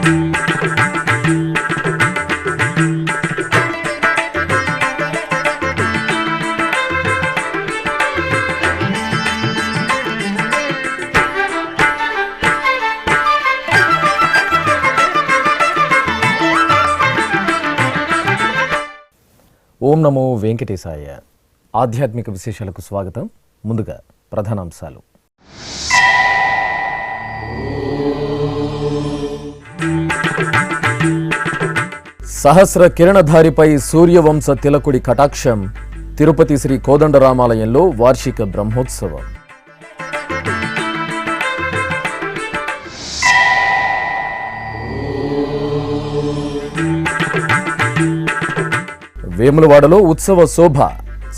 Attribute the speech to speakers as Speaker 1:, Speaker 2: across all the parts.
Speaker 1: ఓం నమో వెంకటేశాయ. ఆధ్యాత్మిక విశేషాలకు స్వాగతం. ముందుగా ప్రధానాంశాలు. సహస్ర కిరణధారిపై సూర్యవంశ తిలకుడి కటాక్షం. తిరుపతి శ్రీ కోదండరామాలయంలో వార్షిక బ్రహ్మోత్సవం. వేములవాడలో ఉత్సవ శోభ.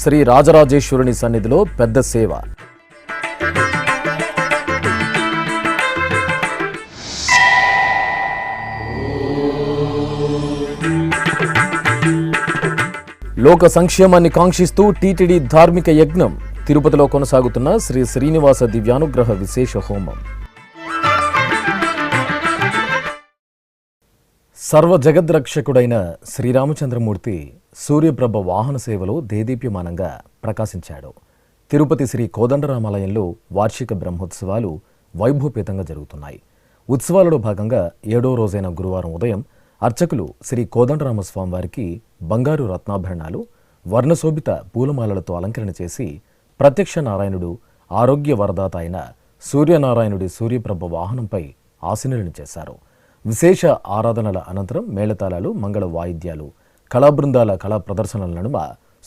Speaker 1: శ్రీ రాజరాజేశ్వరుని సన్నిధిలో పెద్ద సేవ. లోక సంక్షేమాన్ని కాంక్షిస్తూ టీటీడీ ధార్మిక యజ్ఞం. తిరుపతిలో కొనసాగుతున్న శ్రీ శ్రీనివాస దివ్యానుగ్రహ విశేష హోమం. సర్వ జగద్రక్షకుడైన శ్రీరామచంద్రమూర్తి సూర్యప్రభ వాహన సేవలో దేదీప్యమానంగా ప్రకాశించాడు. తిరుపతి శ్రీ కోదండరామాలయంలో వార్షిక బ్రహ్మోత్సవాలు వైభవపేతంగా జరుగుతున్నాయి. ఉత్సవాలలో భాగంగా 7వ రోజైన గురువారం ఉదయం అర్చకులు శ్రీ కోదండరామస్వామి వారికి బంగారు రత్నాభరణాలు, వర్ణశోభిత పూలమాలలతో అలంకరణ చేసి ప్రత్యక్ష నారాయణుడు, ఆరోగ్య వరదాత అయిన సూర్యనారాయణుడి సూర్యప్రభ వాహనంపై ఆసీనులను చేశారు. విశేష ఆరాధనల అనంతరం మేళతాళాలు, మంగళ వాయిద్యాలు, కళాబృందాల కళా ప్రదర్శనల నడుమ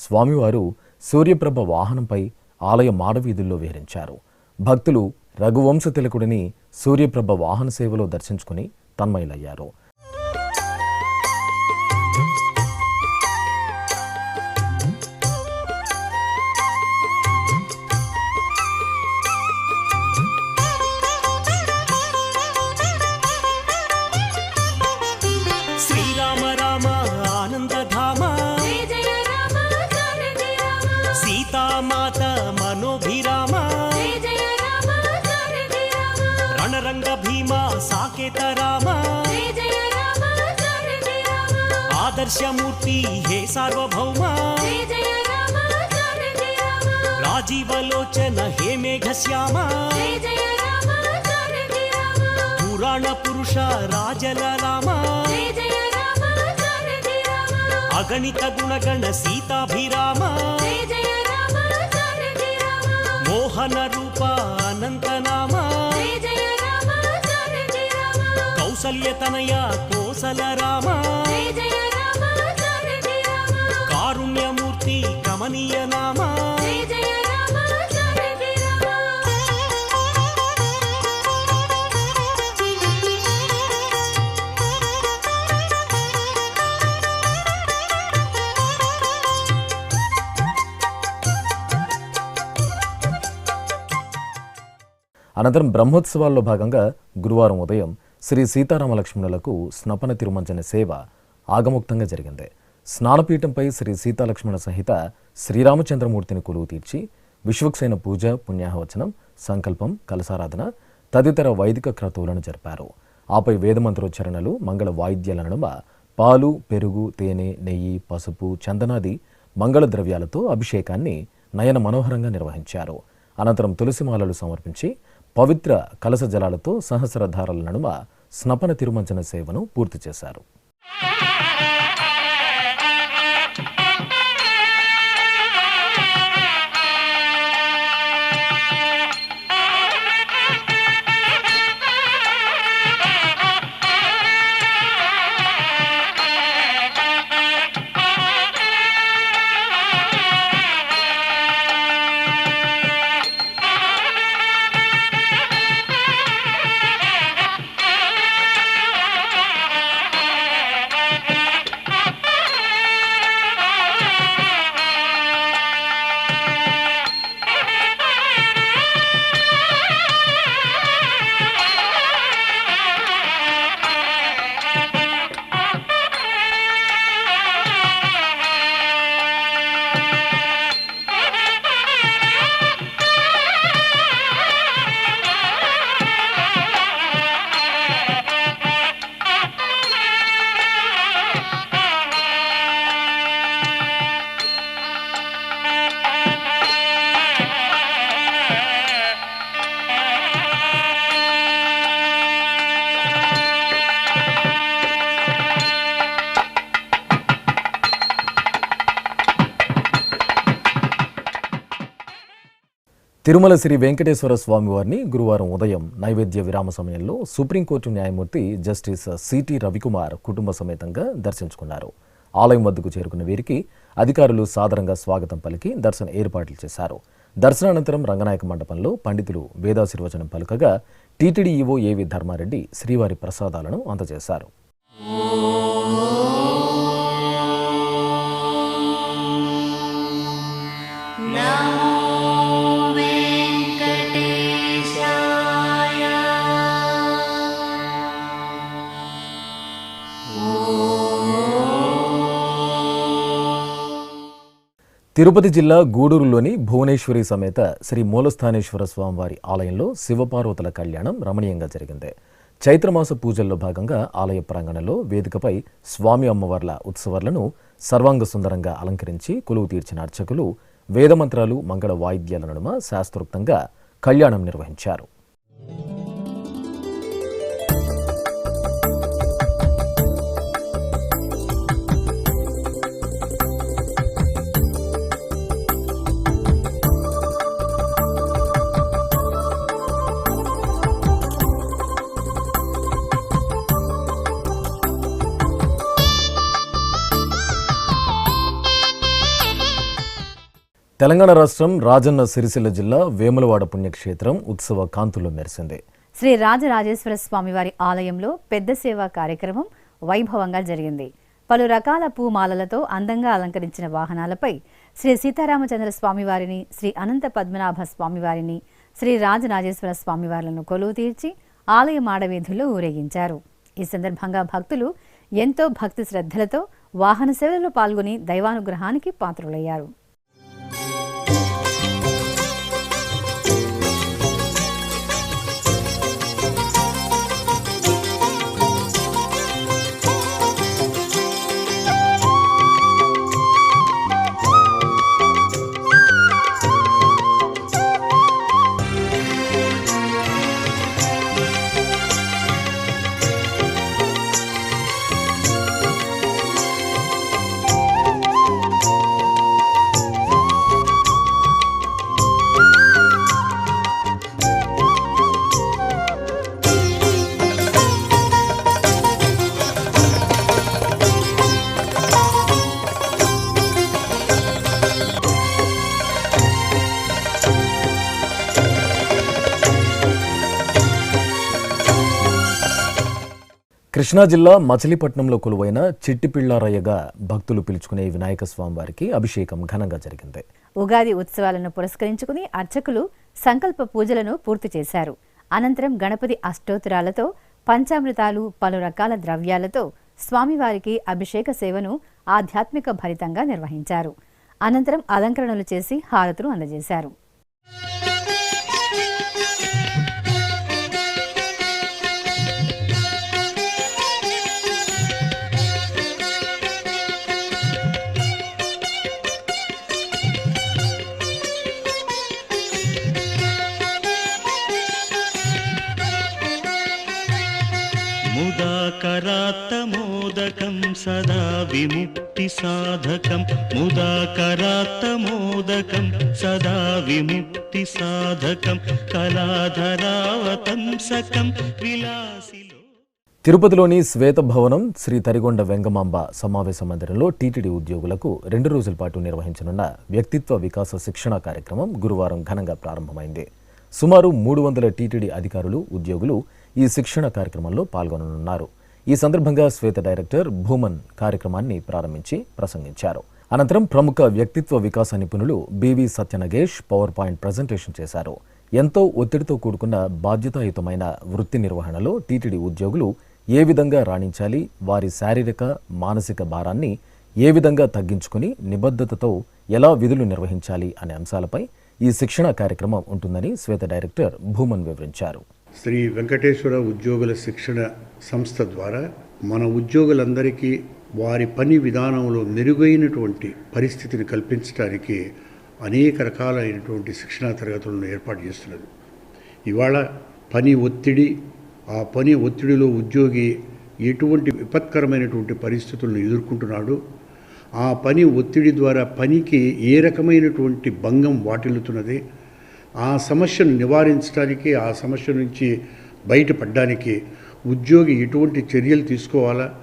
Speaker 1: స్వామివారు సూర్యప్రభ వాహనంపై ఆలయ మాడవీధుల్లో విహరించారు. భక్తులు రఘువంశ తిలకుడిని సూర్యప్రభ వాహన సేవలో దర్శించుకుని తన్మయులయ్యారు.
Speaker 2: సీతామాత మనోభిరామ, రణరంగ భీమ సాకేత రామ, ఆదర్శమూర్తి హే సార్వభౌమ, రాజీవలోచన హే మేఘశ్యామ, పురాణ పురుష రాజల రామ, అగణిత గుణగణ సీతాభిరామ, మోహన రూప అనంతనామ, కౌసల్యతనయ కోసల రామ, కారుణ్యమూర్తి కమనీయ నామ,
Speaker 1: అనంతరం బ్రహ్మోత్సవాల్లో భాగంగా గురువారం ఉదయం శ్రీ సీతారామ లక్ష్మణులకు స్నపన తిరుమంజన సేవ ఆగముక్తంగా జరిగింది. స్నానపీఠంపై శ్రీ సీతాలక్ష్మణ సహిత శ్రీరామచంద్రమూర్తిని కొలువు తీర్చి విశ్వక్సేన పూజ, పుణ్యాహవచనం, సంకల్పం, కలసారాధన తదితర వైదిక క్రతువులను జరిపారు. ఆపై వేదమంత్రోచ్చరణలు, మంగళ వాయిద్యాల నడుమ పాలు, పెరుగు, తేనె, నెయ్యి, పసుపు, చందనాది మంగళ ద్రవ్యాలతో అభిషేకాన్ని నయన మనోహరంగా నిర్వహించారు. అనంతరం తులసిమాలలు సమర్పించి పవిత్ర కలశ జలాలతో సహస్రధారల నడుమ స్నపన తిరుమంజన సేవను పూర్తి చేశారు. తిరుమల శ్రీ వెంకటేశ్వర స్వామి వారిని గురువారం ఉదయం నైవేద్య విరామ సమయంలో సుప్రీంకోర్టు న్యాయమూర్తి జస్టిస్ సిటి రవికుమార్ కుటుంబ సమేతంగా దర్శించుకున్నారు. ఆలయం వద్దకు చేరుకున్న వీరికి అధికారులు సాదరంగా స్వాగతం పలికి దర్శన ఏర్పాట్లు చేశారు. దర్శనానంతరం రంగనాయక మండపంలో పండితులు వేదాశీర్వచనం పలుకగా టీటీడీ ఈవో ఏవి ధర్మారెడ్డి శ్రీవారి ప్రసాదాలను అందజేశారు. తిరుపతి జిల్లా గూడూరులోని భువనేశ్వరి సమేత శ్రీ మూలస్థానేశ్వర స్వామివారి ఆలయంలో శివపార్వతుల కళ్యాణం రమణీయంగా జరిగింది. చైత్రమాస పూజల్లో భాగంగా ఆలయ ప్రాంగణంలో వేదికపై స్వామి అమ్మవార్ల ఉత్సవాలను సర్వాంగ సుందరంగా అలంకరించి కొలువు తీర్చిన అర్చకులు వేదమంత్రాలు మంగళ వాయిద్యాల నడుమ శాస్త్రోక్తంగా కళ్యాణం నిర్వహించారు. తెలంగాణ రాష్ట్రం రాజన్న సిరిసిల్ల జిల్లా వేములవాడ పుణ్యక్షేత్రం ఉత్సవ కాంతుల్లో మెరిసింది.
Speaker 3: శ్రీ రాజరాజేశ్వర స్వామివారి ఆలయంలో పెద్ద సేవా కార్యక్రమం వైభవంగా జరిగింది. పలు రకాల పూమాలలతో అందంగా అలంకరించిన వాహనాలపై శ్రీ సీతారామచంద్ర స్వామివారిని, శ్రీ అనంత పద్మనాభ స్వామివారిని, శ్రీ రాజరాజేశ్వర స్వామివార్లను కొలువు తీర్చి ఆలయ మాడవీధుల్లో ఊరేగించారు. ఈ సందర్భంగా భక్తులు ఎంతో భక్తి శ్రద్ధలతో వాహన సేవలలో పాల్గొని దైవానుగ్రహానికి పాత్రులయ్యారు. కృష్ణా జిల్లా మచిలీపట్నంలో కొలువైన చిట్టిపిళ్లారయ్యగా భక్తులు పిలుచుకునే వినాయక స్వామివారికి అభిషేకం ఘనంగా జరిగింది. ఉగాది ఉత్సవాలను పురస్కరించుకుని అర్చకులు సంకల్ప పూజలను పూర్తి చేశారు. అనంతరం గణపతి అష్టోత్తరాలతో, పంచామృతాలు, పలు రకాల ద్రవ్యాలతో స్వామివారికి అభిషేక సేవను ఆధ్యాత్మిక భరితంగా నిర్వహించారు. అనంతరం అలంకరణలు చేసి హారతులు అందజేశారు.
Speaker 2: ముదాకరాత్తమోదకం సదా విముక్తి సాధకం, ముదాకరాత్తమోదకం సదా విముక్తి సాధకం, కళాధరావతంసకం విలాసిలో.
Speaker 1: తిరుపతిలోని శ్వేత భవనం శ్రీ తరిగొండ వెంగమాంబ సమావేశ మందిరంలో టీటీడీ ఉద్యోగులకు 2 రోజుల పాటు నిర్వహించనున్న వ్యక్తిత్వ వికాస శిక్షణ కార్యక్రమం గురువారం ఘనంగా ప్రారంభమైంది. సుమారు 300 టీటీడీ అధికారులు, ఉద్యోగులు ఈ శిక్షణ కార్యక్రమంలో పాల్గొననున్నారు. ఈ సందర్భంగా శ్వేత డైరెక్టర్ భూమన్ కార్యక్రమాన్ని ప్రారంభించి ప్రసంగించారు. అనంతరం ప్రముఖ వ్యక్తిత్వ వికాస నిపుణులు B V Satyanagesh power point presentation చేశారు. ఎంతో ఒత్తిడితో కూడుకున్న బాధ్యతాయుతమైన వృత్తి నిర్వహణలో టీటీడీ ఉద్యోగులు ఏ విధంగా రాణించాలి, వారి శారీరక, మానసిక భారాన్ని ఏ విధంగా తగ్గించుకుని నిబద్ధతతో ఎలా విధులు నిర్వహించాలి అనే అంశాలపై ఈ శిక్షణ కార్యక్రమం ఉంటుందని శ్వేత డైరెక్టర్ భూమన్ వివరించారు.
Speaker 4: శ్రీ వెంకటేశ్వర ఉద్యోగుల శిక్షణ సంస్థ ద్వారా మన ఉద్యోగులందరికీ వారి పని విధానంలో మెరుగైనటువంటి పరిస్థితిని కల్పించడానికి అనేక రకాలైనటువంటి శిక్షణా తరగతులను ఏర్పాటు చేస్తున్నది. ఇవాళ పని ఒత్తిడి, ఆ పని ఒత్తిడిలో ఉద్యోగి ఎటువంటి విపత్కరమైనటువంటి పరిస్థితులను ఎదుర్కొంటున్నాడు, ఆ పని ఒత్తిడి ద్వారా పనికి ఏ రకమైనటువంటి భంగం వాటిల్లుతున్నది, ఆ సమస్యను నివారించడానికి, ఆ సమస్య నుంచి బయటపడడానికి ఉద్యోగి ఎటువంటి చర్యలు తీసుకోవాలా,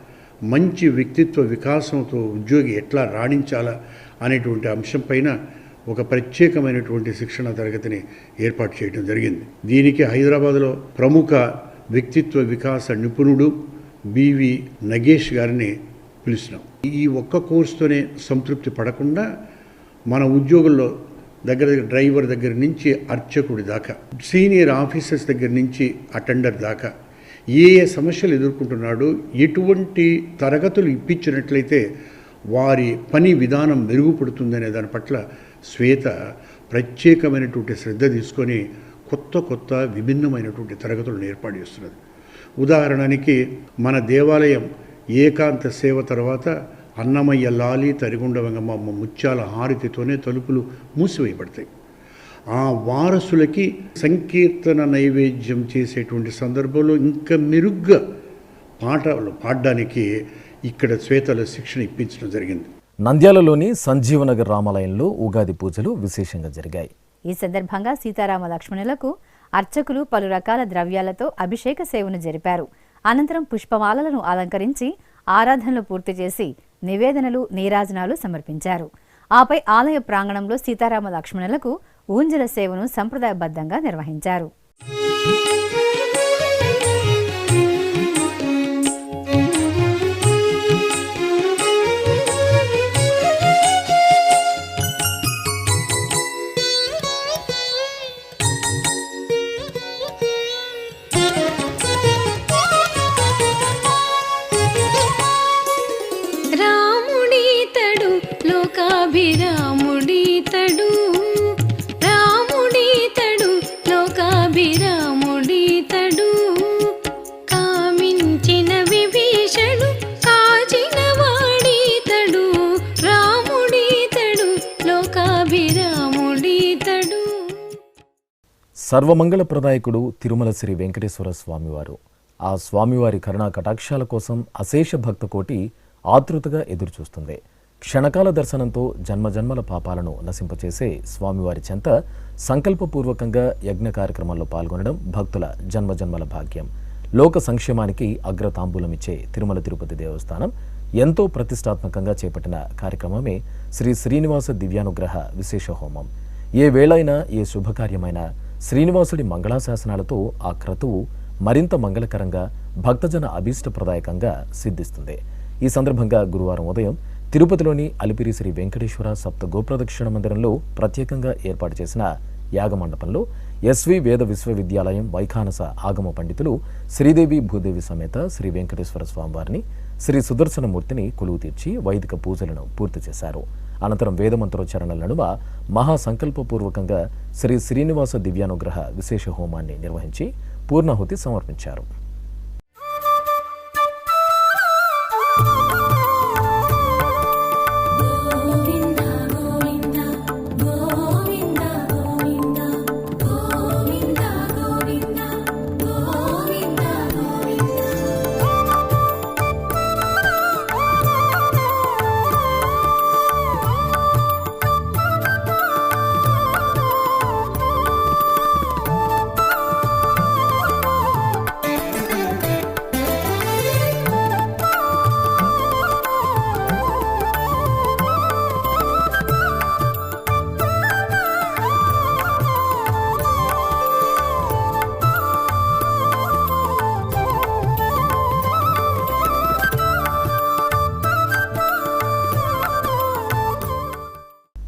Speaker 4: మంచి వ్యక్తిత్వ వికాసంతో ఉద్యోగి ఎట్లా రాణించాలా అనేటువంటి అంశంపైన ఒక ప్రత్యేకమైనటువంటి శిక్షణ తరగతిని ఏర్పాటు చేయడం జరిగింది. దీనికి హైదరాబాద్లో ప్రముఖ వ్యక్తిత్వ వికాస నిపుణుడు బివి నగేష్ గారిని పిలిచినాం. ఈ ఒక్క కోర్సుతోనే సంతృప్తి పడకుండా మన ఉద్యోగుల్లో దగ్గర డ్రైవర్ దగ్గర నుంచి అర్చకుడి దాకా, సీనియర్ ఆఫీసర్స్ దగ్గర నుంచి అటెండర్ దాకా ఏ ఏ సమస్యలు ఎదుర్కొంటున్నాడో, ఎటువంటి తరగతులు ఇప్పించినట్లయితే వారి పని విధానం మెరుగుపడుతుందనే దాని పట్ల శ్వేత ప్రత్యేకమైనటువంటి శ్రద్ధ తీసుకొని కొత్త విభిన్నమైనటువంటి తరగతులను ఏర్పాటు చేస్తున్నది. ఉదాహరణకి మన దేవాలయం ఏకాంత సేవ తర్వాత అన్నమయ్య లాలి, తరిగొండ వెంగమ్మ ముత్యాల హారతితోనే తలుపులు మూసివేయబడతాయి. ఆ వారసులకి సంకీర్తన నైవేద్యం చేసేటువంటి సందర్భంలో ఇంకా మెరుగ్గా పాటలు పాడడానికి ఇక్కడ శ్వేతలో శిక్షణ ఇప్పించడం జరిగింది.
Speaker 1: నంద్యాలలోని సంజీవనగర్ రామాలయంలో ఉగాది పూజలు విశేషంగా జరిగాయి.
Speaker 3: ఈ సందర్భంగా సీతారామ లక్ష్మణులకు అర్చకులు పలు రకాల ద్రవ్యాలతో అభిషేక సేవను జరిపారు. అనంతరం పుష్పమాలలను అలంకరించి ఆరాధనలు పూర్తి చేసి నివేదనలు, నీరాజనాలు సమర్పించారు. ఆపై ఆలయ ప్రాంగణంలో సీతారామ లక్ష్మణులకు ఊంజల సేవను సంప్రదాయబద్ధంగా నిర్వహించారు.
Speaker 5: రాముడీతడు లోకాభిరాముడీతడు, రాముడీతడు లోకాభిరాముడీతడు, కామించిన విభీషణు కాచిన వాడీతడు, రాముడీతడు లోకాభిరాముడీతడు.
Speaker 1: సర్వమంగళప్రదాయకుడు తిరుమల శ్రీ వెంకటేశ్వర స్వామివారు. ఆ స్వామివారి కరుణా కటాక్షాల కోసం అశేష భక్తకోటి ఆతృతగా ఎదురుచూస్తుంది. క్షణకాల దర్శనంతో జన్మజన్మల పాపాలను నశింపచేసే స్వామివారి చెంత సంకల్పపూర్వకంగా యజ్ఞ కార్యక్రమాల్లో పాల్గొనడం భక్తుల జన్మజన్మల భాగ్యం. లోక సంక్షేమానికి అగ్రతాంబూలమిచ్చే తిరుమల తిరుపతి దేవస్థానం ఎంతో ప్రతిష్టాత్మకంగా చేపట్టిన కార్యక్రమమే శ్రీ శ్రీనివాస దివ్యానుగ్రహ విశేష హోమం. ఏ వేళైనా, ఏ శుభకార్యమైనా శ్రీనివాసుడి మంగళాశాసనాలతో ఆ క్రతువు మరింత మంగళకరంగా, భక్తజన అభీష్టప్రదాయకంగా సిద్ధిస్తుంది. ఈ సందర్భంగా గురువారం ఉదయం తిరుపతిలోని అలిపిరి శ్రీ వెంకటేశ్వర సప్త గోప్రదక్షిణ మందిరంలో ప్రత్యేకంగా ఏర్పాటు చేసిన యాగమండపంలో ఎస్వి వేద విశ్వవిద్యాలయం వైఖానస ఆగమ పండితులు శ్రీదేవి భూదేవి సమేత శ్రీ వెంకటేశ్వర స్వామివారిని, శ్రీ సుదర్శనమూర్తిని కొలువు తీర్చి వైదిక పూజలను పూర్తి చేశారు. అనంతరం వేదమంత్రోచ్చారణల నడుమ మహాసంకల్పపూర్వకంగా శ్రీ శ్రీనివాస దివ్యానుగ్రహ విశేష హోమాన్ని నిర్వహించి పూర్ణాహుతి సమర్పించారు.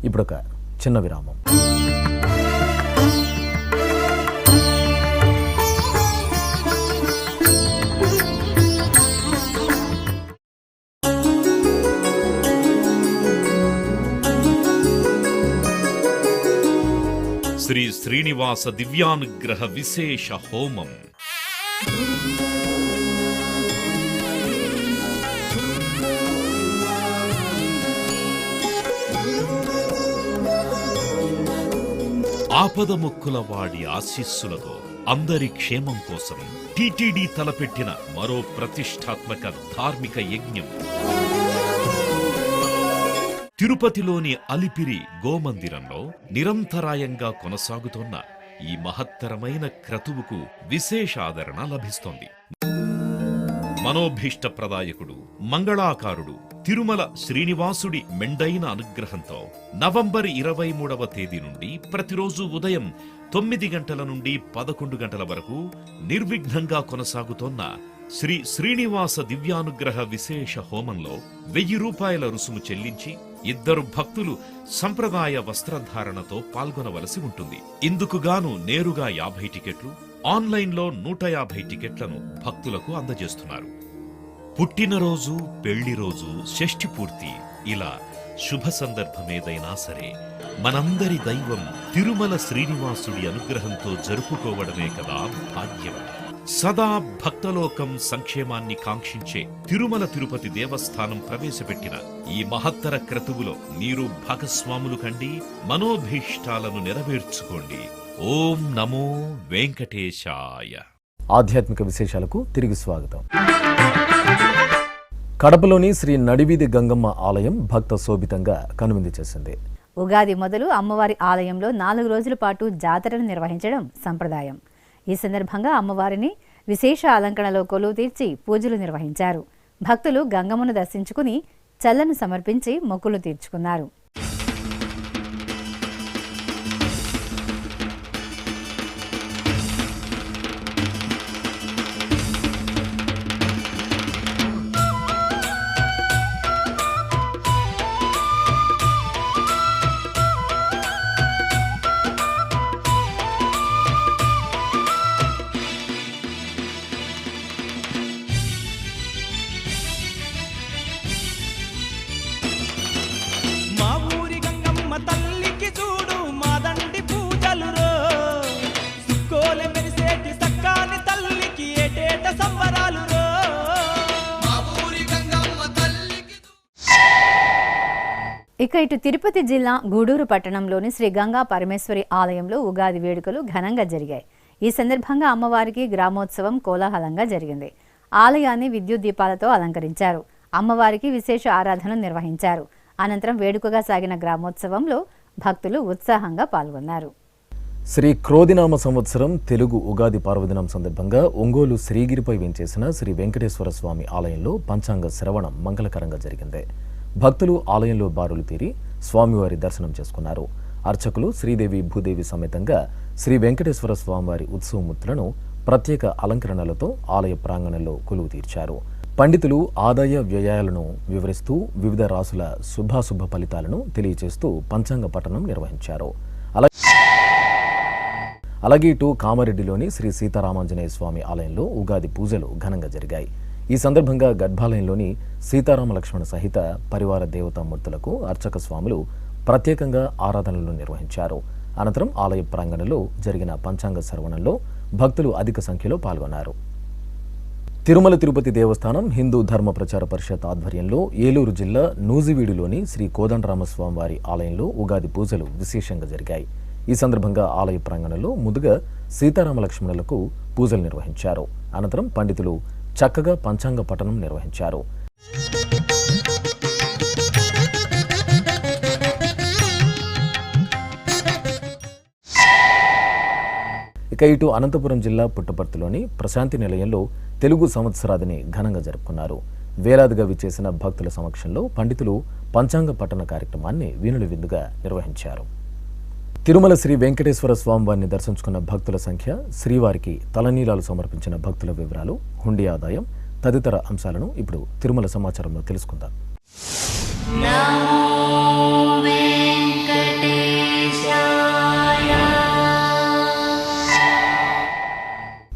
Speaker 1: ఇప్పుడొక చిన్న విరామం.
Speaker 6: శ్రీ శ్రీనివాస దివ్యానుగ్రహ విశేష హోమం. ఆపదముక్కుల వాడి ఆశీస్సులతో అందరి క్షేమం కోసం టిటిడి తలపెట్టిన మరో ప్రతిష్టాత్మక ధార్మిక యజ్ఞం తిరుపతిలోని అలిపిరి గోమందిరంలో నిరంతరాయంగా కొనసాగుతోన్న ఈ మహత్తరమైన క్రతువుకు విశేష ఆదరణ లభిస్తోంది. మనోభీష్టప్రదాయకుడు, మంగళాకారుడు తిరుమల శ్రీనివాసుడి మెండైన అనుగ్రహంతో నవంబర్ 23వ తేదీ నుండి ప్రతిరోజు ఉదయం 9 గంటల నుండి 11 గంటల వరకు నిర్విఘ్నంగా కొనసాగుతోన్న శ్రీ శ్రీనివాస దివ్యానుగ్రహ విశేష హోమంలో 1000 రూపాయల రుసుము చెల్లించి 2 భక్తులు సంప్రదాయ వస్త్రధారణతో పాల్గొనవలసి ఉంటుంది. ఇందుకుగాను నేరుగా 50 టికెట్లు, ఆన్లైన్లో 150 టికెట్లను భక్తులకు అందజేస్తున్నారు. పుట్టినరోజు, పెళ్లి రోజు, షష్ఠి పూర్తి ఇలా శుభ సందర్భమేదైనా సరే మనందరి దైవం తిరుమల శ్రీనివాసుడి అనుగ్రహంతో జరుపుకోవడమే కదా భాగ్యం. సదా భక్తలోకం సంక్షేమాన్ని కాంక్షించే తిరుమల తిరుపతి దేవస్థానం ప్రవేశపెట్టిన ఈ మహత్తర క్రతువులో మీరు భాగస్వాములు కండి, మనోభీష్టాలను నెరవేర్చుకోండి. ఓం నమో వెంకటేశాయ.
Speaker 1: ఆధ్యాత్మిక విశేషాలకు తిరిగి స్వాగతం. కడపలోని శ్రీ నడివీధి గంగమ్మ ఆలయం భక్త శోభితంగా కనువిందు చేసింది.
Speaker 3: ఉగాది మొదలు అమ్మవారి ఆలయంలో 4 రోజుల పాటు జాతరను నిర్వహించడం సంప్రదాయం. ఈ సందర్భంగా అమ్మవారిని విశేష అలంకరణలో కొలువు తీర్చి పూజలు నిర్వహించారు. భక్తులు గంగమ్మను దర్శించుకుని చల్లను సమర్పించి మొక్కులు తీర్చుకున్నారు. ఇక ఇటు తిరుపతి జిల్లా గూడూరు పట్టణంలోని శ్రీ గంగా పరమేశ్వరి ఆలయంలో ఉగాది వేడుకలు ఘనంగా జరిగాయి. ఈ సందర్భంగా అమ్మవారికి గ్రామోత్సవం కోలాహలంగా జరిగింది. ఆలయాన్ని విద్యుత్ దీపాలతో అలంకరించారు. అమ్మవారికి విశేష ఆరాధన నిర్వహించారు. అనంతరం వేడుకగా సాగిన గ్రామోత్సవంలో భక్తులు ఉత్సాహంగా పాల్గొన్నారు.
Speaker 1: శ్రీ క్రోధినామ సంవత్సరం తెలుగు ఉగాది పర్వదినం సందర్భంగా ఒంగోలు శ్రీగిరిపై వేంచేసిన శ్రీ వెంకటేశ్వర స్వామి ఆలయంలో పంచాంగ శ్రవణం మంగళకరంగా జరిగింది. భక్తులు ఆలయంలో బారులు తీరి స్వామివారి దర్శనం చేసుకున్నారు. అర్చకులు శ్రీదేవి భూదేవి సమేతంగా శ్రీ వెంకటేశ్వర స్వామివారి ఉత్సవమూర్తులను ప్రత్యేక అలంకరణలతో ఆలయ ప్రాంగణంలో కొలువు తీర్చారు. పండితులు ఆదాయ వ్యయాలను వివరిస్తూ వివిధ రాసుల శుభాశుభ ఫలితాలను తెలియజేస్తూ పంచాంగ పఠనం నిర్వహించారు. అలాగే ఇటు కామారెడ్డిలోని శ్రీ సీతారామాంజనేయ స్వామి ఆలయంలో ఉగాది పూజలు ఘనంగా జరిగాయి. ఈ సందర్భంగా గర్భాలయంలోని సీతారామ లక్ష్మణ సహిత పరివార దేవతామూర్తులకు అర్చక స్వాములు ప్రత్యేకంగా ఆరాధనలు నిర్వహించారు. అనంతరం ఆలయ ప్రాంగణంలో జరిగిన పంచాంగ శ్రవణంలో భక్తులు అధిక సంఖ్యలో పాల్గొన్నారు. తిరుమల తిరుపతి దేవస్థానం హిందూ ధర్మ ప్రచార పరిషత్ ఆధ్వర్యంలో ఏలూరు జిల్లా నూజివీడులోని శ్రీ కోదండరామస్వామి వారి ఆలయంలో ఉగాది పూజలు విశేషంగా జరిగాయి. ఈ సందర్భంగా ఆలయ ప్రాంగణంలో ముందుగా సీతారామ లక్ష్మణులకు పూజలు నిర్వహించారు. అనంతరం పండితులు చక్కగా పంచాంగ పఠనం నిర్వహించారు. ఇక ఇటు అనంతపురం జిల్లా పుట్టపర్తిలోని ప్రశాంతి నిలయంలో తెలుగు సంవత్సరాదిని ఘనంగా జరుపుకున్నారు. వేలాదిగా విచ్చేసిన భక్తుల సమక్షంలో పండితులు పంచాంగ పఠన కార్యక్రమాన్ని వీణుల విందుగా నిర్వహించారు. తిరుమల శ్రీ వెంకటేశ్వర స్వామివారిని దర్శించుకున్న భక్తుల సంఖ్య, శ్రీవారికి తలనీలాలు సమర్పించిన భక్తుల వివరాలు, హుండీ ఆదాయం తదితర అంశాలను ఇప్పుడు తిరుమల సమాచారంలో తెలుసుకుందాం.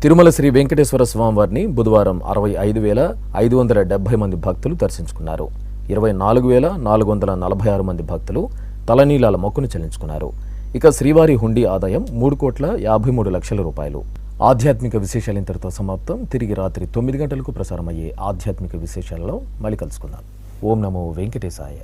Speaker 1: తిరుమల శ్రీ వెంకటేశ్వర స్వామివారిని బుధవారం 65,570 మంది భక్తులు దర్శించుకున్నారు. 24,446 మంది భక్తులు తలనీలాల మొక్కును చెల్లించుకున్నారు. ఇక శ్రీవారి హుండీ ఆదాయం 3,53 లక్షల రూపాయలు. ఆధ్యాత్మిక విశేషాలు ఇంతటితో సమాప్తం. తిరిగి రాత్రి 9 గంటలకు ప్రసారమయ్యే ఆధ్యాత్మిక విశేషాలలో మళ్ళీ కలుసుకుందాం. ఓం నమో వెంకటేశాయ.